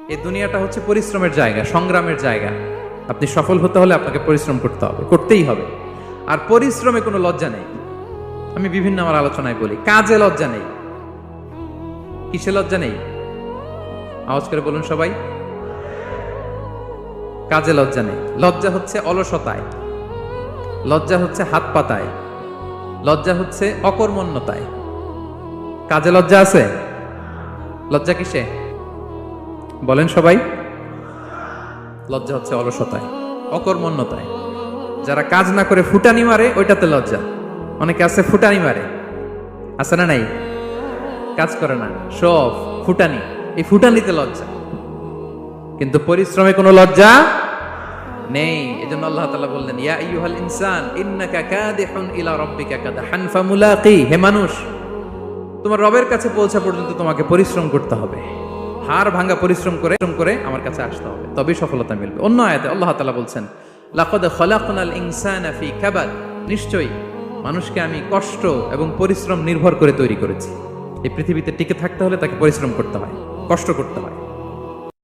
এই দুনিয়াটা হচ্ছে পরিশ্রমের জায়গা, সংগ্রামের জায়গা। আপনি সফল হতে হলে আপনাকে পরিশ্রম করতে হবে, করতেই হবে। আর পরিশ্রমে কোনো লজ্জা নেই। আমি বিভিন্ন আমার আলোচনায় বলি, কাজে লজ্জা নেই। কিসে লজ্জা নেই? আওয়াজ করে বলুন সবাই। কাজে লজ্জা নেই। লজ্জা হচ্ছে অলসতায়, লজ্জা হচ্ছে হাত পাতায়, লজ্জা হচ্ছে অকর্মণ্যতায়। কাজে লজ্জা আছে? লজ্জা কিসে বলেন সবাই? লজ্জা হচ্ছে অলসতায়, অকর্মণ্যতায়। যারা কাজ না করে ফুটানি মারে ওইটাতে লজ্জা। অনেকে আছে ফুটানি মারে, আছে না নাই? কাজ করে না, সব ফুটানি, এই ফুটানিতে লজ্জা। কিন্তু পরিশ্রমে কোনো লজ্জা নেই। এজন্য আল্লাহ তাআলা বললেন, ইয়া আইয়ুহাল ইনসান ইন্নাকা কাদিহুন ইলা রাব্বিকা কাদহান ফামুলাকি। হে মানুষ, তোমার রবের কাছে পৌঁছা পর্যন্ত তোমাকে পরিশ্রম করতে হবে। হাড় ভাঙা পরিশ্রম করে আমার কাছে আসতে হবে, তবেই সফলতা মিলবে। অন্য আয়াতে আল্লাহ তাআলা বলছেন, লাকাদ খালাকনাল ইনসানা ফি কাবাদ। নিশ্চয়ই মানুষকে আমি কষ্ট এবং পরিশ্রম নির্ভর করে তৈরি করেছি। এই পৃথিবীতে টিকে থাকতে হলে তাকে পরিশ্রম করতে হয়, কষ্ট করতে হয়।